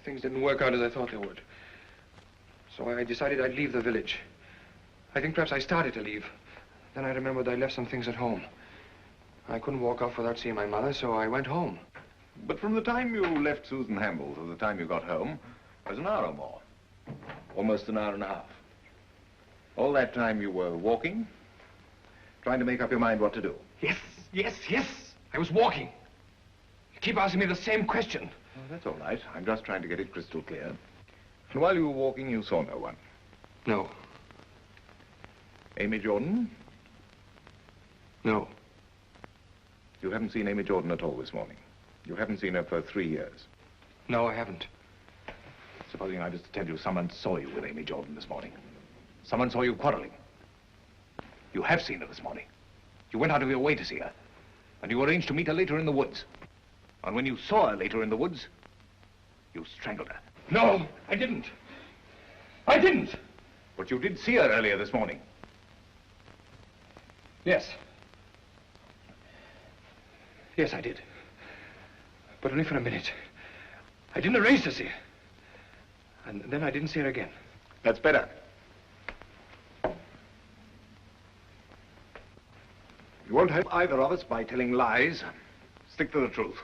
Things didn't work out as I thought they would. So I decided I'd leave the village. I think perhaps I started to leave. Then I remembered I left some things at home. I couldn't walk off without seeing my mother, so I went home. But from the time you left Susan Hamble to the time you got home, was an hour or more. Almost an hour and a half. All that time you were walking, trying to make up your mind what to do. Yes, yes, yes. I was walking. You keep asking me the same question. Oh, that's all right. I'm just trying to get it crystal clear. And while you were walking, you saw no one? No. Amy Jordan? No. You haven't seen Amy Jordan at all this morning? You haven't seen her for 3 years? No, I haven't. Supposing I was to tell you someone saw you with Amy Jordan this morning. Someone saw you quarreling. You have seen her this morning. You went out of your way to see her. And you arranged to meet her later in the woods. And when you saw her later in the woods, you strangled her. No, I didn't. I didn't. But you did see her earlier this morning. Yes. Yes, I did. But only for a minute. I didn't arrange to see her. And then I didn't see her again. That's better. You won't help either of us by telling lies. Stick to the truth.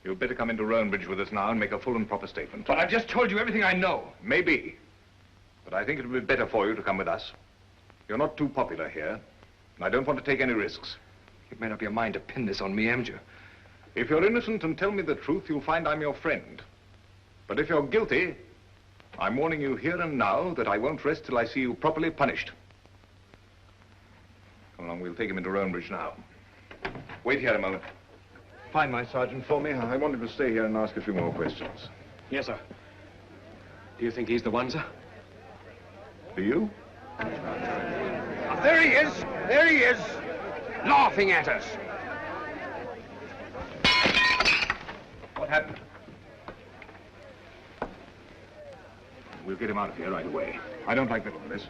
You'd better come into Roanbridge with us now and make a full and proper statement. But I've just told you everything I know. Maybe. But I think it would be better for you to come with us. You're not too popular here, and I don't want to take any risks. You've made up your mind to pin this on me, haven't you? If you're innocent and tell me the truth, you'll find I'm your friend. But if you're guilty, I'm warning you here and now that I won't rest till I see you properly punished. Come along, we'll take him into Roanbridge now. Wait here a moment. Find my sergeant for me. I wanted to stay here and ask a few more questions. Yes, sir. Do you think he's the one, sir? Do you? There he is! There he is! Laughing at us! What happened? We'll get him out of here right away. I don't like the look of this.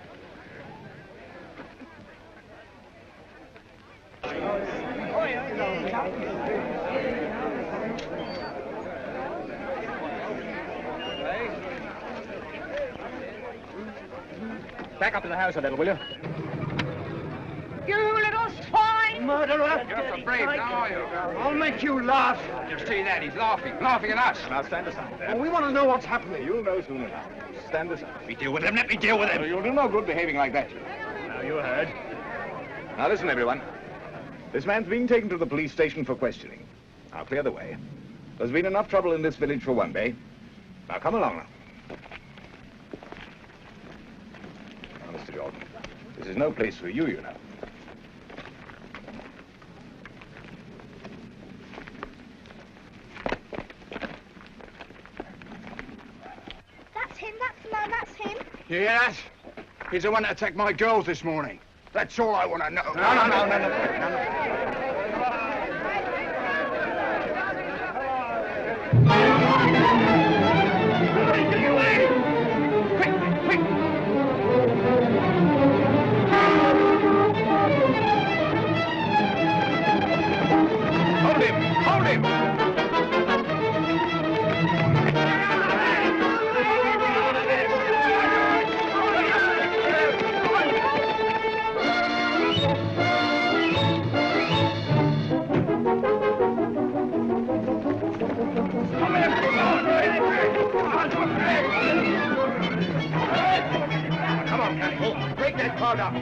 Back up to the house a little, will you? You little swine! dirty murderer! You're so brave now, are you? I'll make you laugh! Just see that, he's laughing at us. Now stand aside there. Well, we want to know what's happening. You'll know soon enough. Stand aside. Let me deal with him, let me deal with him! You'll do no good behaving like that. Now, you heard. Now, listen, everyone. This man's been taken to the police station for questioning. Now, clear the way. There's been enough trouble in this village for one day. Now, come along now. Now, Mr. Jordan, this is no place for you, you know. That's him, that's the man, that's him. You hear that? He's the one that attacked my girls this morning. That's all I want to know. No. Hold him! Come on, Danny. Break that crowd up.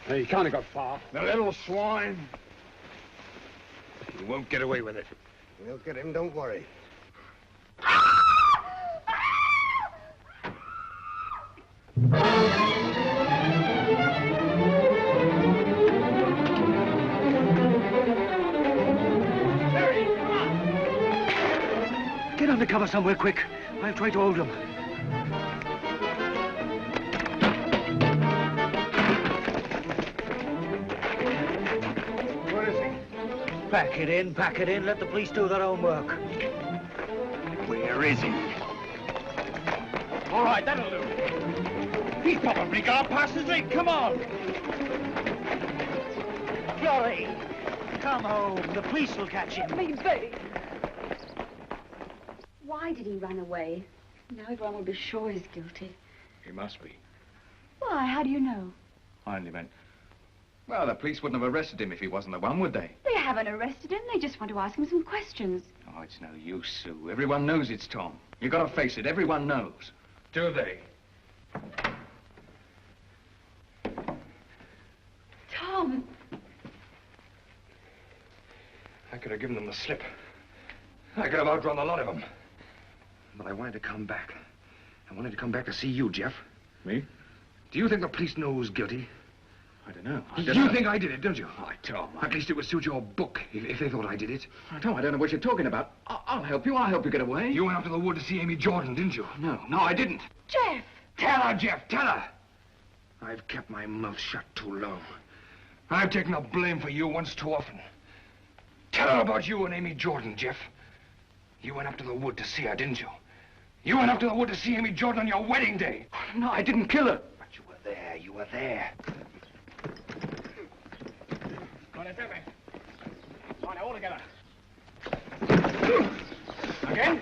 He can't have got far. The little swine. He won't get away with it. We'll get him, don't worry. Get under cover somewhere, quick. I'll try to hold him. Pack it in, let the police do their own work. Where is he? All right, that'll do. He's probably gone past the street. Come on. Florrie, come home. The police will catch him. Me, babe. Why did he run away? Now everyone will be sure he's guilty. He must be. Why? How do you know? I only meant... Well, the police wouldn't have arrested him if he wasn't the one, would they? They haven't arrested him. They just want to ask him some questions. Oh, it's no use, Sue. Everyone knows it's Tom. You gotta face it. Everyone knows. Do they? Tom! I could have given them the slip. I could have outrun a lot of them. But I wanted to come back. I wanted to come back to see you, Jeff. Me? Do you think the police know who's guilty? I don't know. You think I did it, don't you? Oh, Tom. At least it would suit your book if they thought I did it. Tom, I don't know what you're talking about. I'll help you. I'll help you get away. You went up to the wood to see Amy Jordan, didn't you? No, I didn't. Jeff! Tell her, Jeff, tell her! I've kept my mouth shut too long. I've taken the blame for you once too often. Tell her about you and Amy Jordan, Jeff. You went up to the wood to see her, didn't you? You went up to the wood to see Amy Jordan on your wedding day. No, I didn't kill her. But you were there, you were there. On it, me. On it, all together. Again?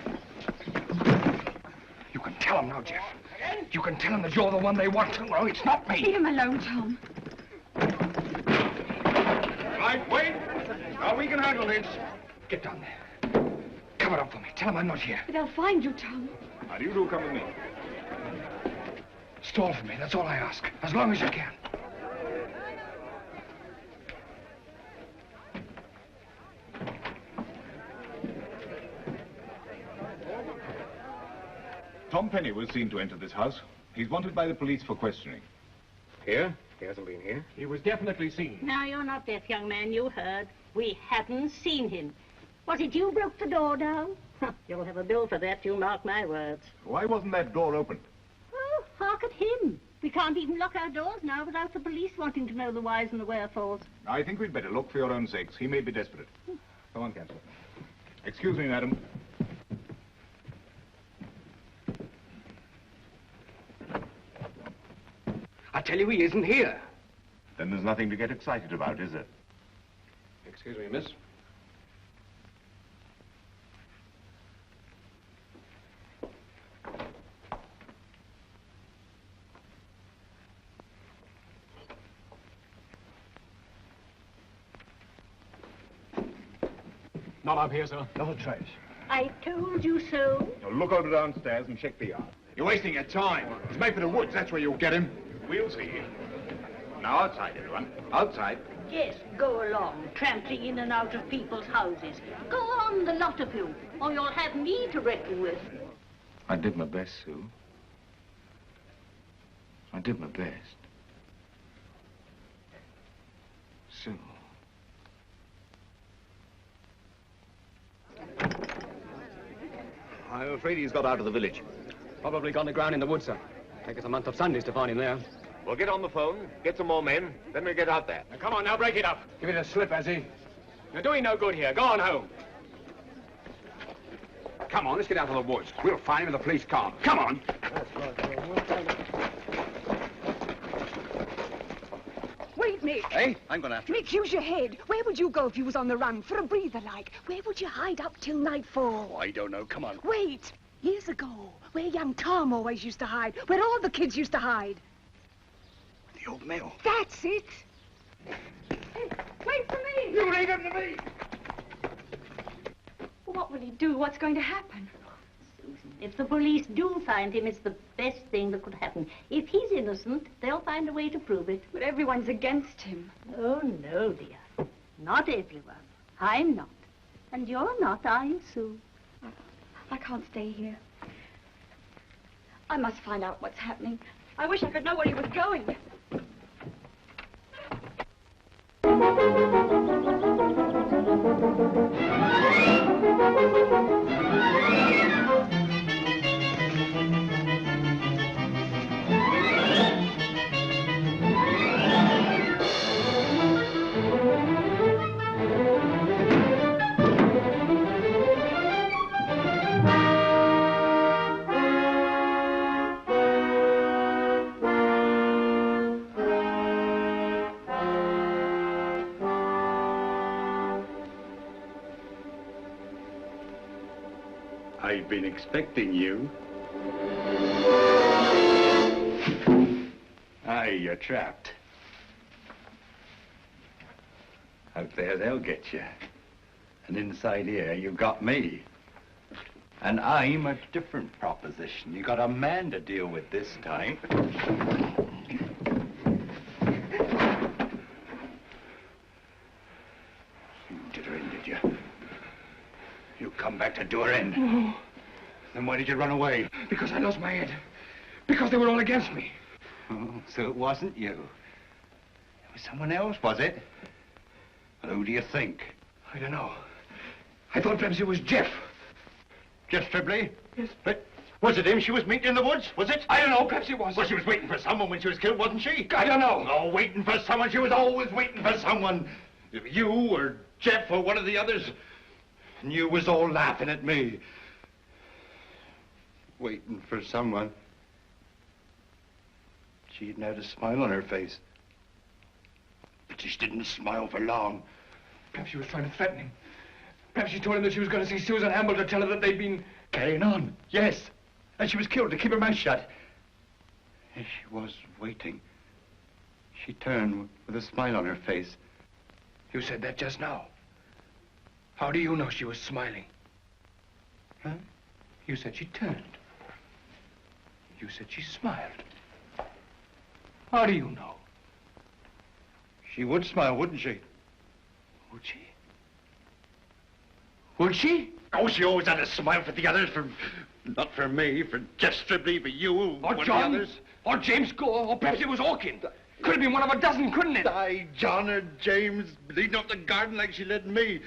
You can tell him now, Jeff. again? You can tell them that you're the one they want. Well, it's not me. Leave him alone, Tom. Right, wait. Now we can handle this. Get down there. Cover up for me. Tell them I'm not here. But they'll find you, Tom. Now, you two come with me. Stall for me, that's all I ask. As long as you can. Tom Penny was seen to enter this house. He's wanted by the police for questioning. Here? He hasn't been here. He was definitely seen. Now, you're not deaf, young man. You heard. We hadn't seen him. Was it you broke the door down? You'll have a bill for that, you mark my words. Why wasn't that door opened? Oh, hark at him. We can't even lock our doors now without the police wanting to know the whys and the wherefores. I think we'd better look for your own sakes. He may be desperate. Come on, Counsel. Excuse me, madam. I tell you, he isn't here. Then there's nothing to get excited about, is there? Excuse me, miss. Not up here, sir. Not a trace. I told you so. Now look over downstairs and check the yard. You're wasting your time. He's made for the woods. That's where you'll get him. We'll see. Now outside, everyone. Outside. Yes, go along, trampling in and out of people's houses. Go on, the lot of you, or you'll have me to reckon with. I did my best, Sue. I did my best. Sue. I'm afraid he's got out of the village. Probably gone to ground in the woods, sir. Take us a month of Sundays to find him there. We'll get on the phone, get some more men, then we'll get out there. Now, come on, now, break it up. Give it a slip, has he? You're doing no good here. Go on home. Come on, let's get out of the woods. We'll find him if the police can't. Come on. Wait, Mick. Hey, I'm going after Mick, use your head. Where would you go if you was on the run? For a breather, like. Where would you hide up till nightfall? Oh, I don't know. Come on. Wait. Years ago, where young Tom always used to hide, where all the kids used to hide. The old mill. That's it. Hey, wait for me. You leave him to me. What will he do? What's going to happen? Susan, if the police do find him, it's the best thing that could happen. If he's innocent, they'll find a way to prove it. But everyone's against him. Oh, no, dear. Not everyone. I'm not. And you're not, are you, Sue? I can't stay here. I must find out what's happening. I wish I could know where he was going. I've been expecting you. Aye, you're trapped. Out there, they'll get you. And inside here, you got me. And I'm a different proposition. You got a man to deal with this time. You did her in, did you? You come back to do her in. No. Then why did you run away? Because I lost my head. Because they were all against me. Oh, so it wasn't you. It was someone else, was it? Well, who do you think? I don't know. I thought perhaps it was Jeff. Jeff Stribley? Yes. But was it him she was meeting in the woods, was it? I don't know. Perhaps it was. Well, she was waiting for someone when she was killed, wasn't she? I don't know. Oh, waiting for someone. She was always waiting for someone. You or Jeff or one of the others. And you was all laughing at me. Waiting for someone. She hadn't had a smile on her face. But she didn't smile for long. Perhaps she was trying to threaten him. Perhaps she told him that she was going to see Susan Hamble to tell her that they'd been... Carrying on, yes. And she was killed to keep her mouth shut. As she was waiting, she turned with a smile on her face. You said that just now. How do you know she was smiling? Huh? You said she turned. You said she smiled. How do you know? She would smile, wouldn't she? Would she? Would she? Oh, she always had a smile for the others, not for me, for Jeff Stribley, for you, or John, the others. Or James Gore, or perhaps it was Orkin. Could have been one of a dozen, couldn't it? Aye, John or James, leading up the garden like she led me.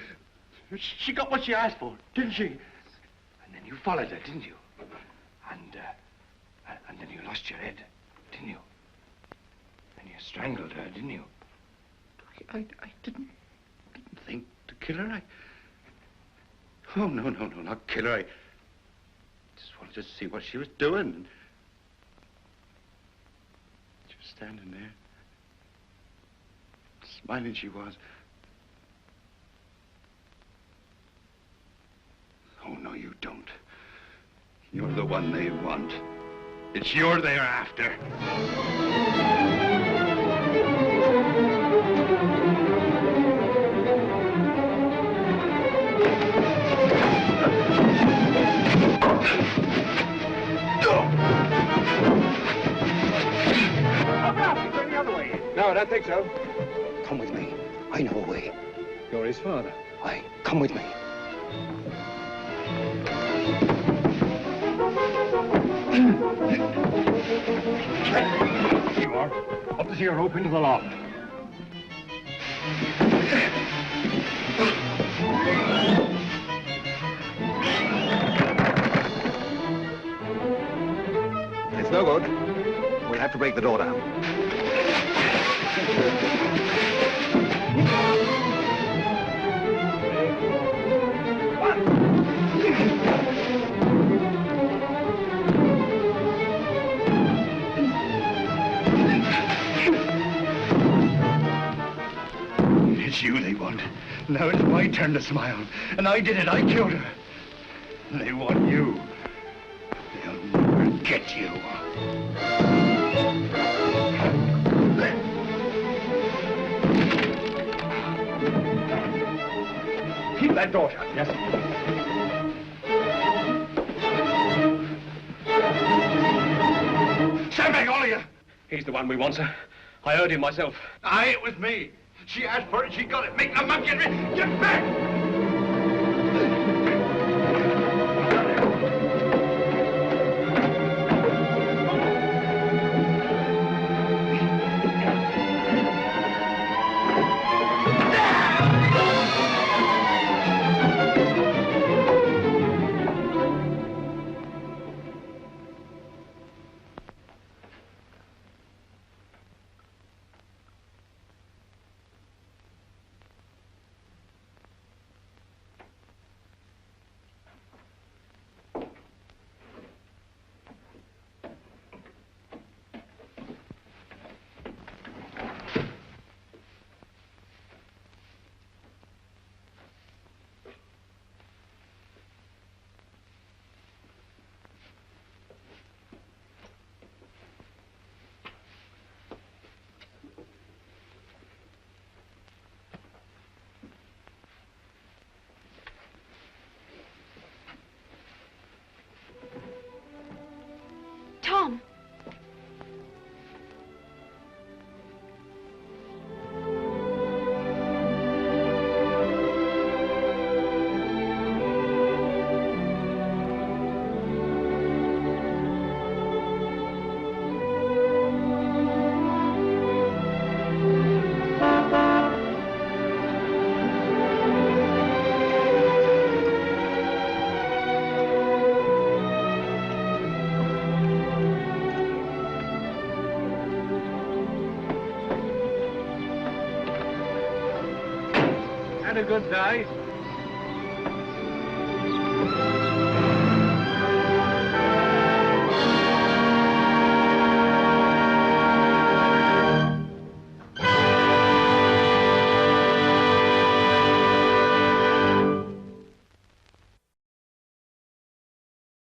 She got what she asked for, didn't she? And then you followed her, didn't you? And then you lost your head, didn't you? And you strangled her, didn't you? I didn't think to kill her. Oh, no, not kill her. I just wanted to see what she was doing. She was standing there. Smiling she was. Oh, no, you don't. You're the one they want. It's you they're after. No, I don't think so. Come with me. I know a way. You're his father. Aye, come with me. You are. Up to see her rope into the loft. It's no good. We'll have to break the door down. It's you they want. Now it's my turn to smile. And I did it. I killed her. They want you. They'll never get you. Keep that door shut. Yes. Stand back, all of you. He's the one we want, sir. I heard him myself. Aye, it was me. She asked for it, she got it. Make the monkey get rid. Get back! Tom. Had a good day?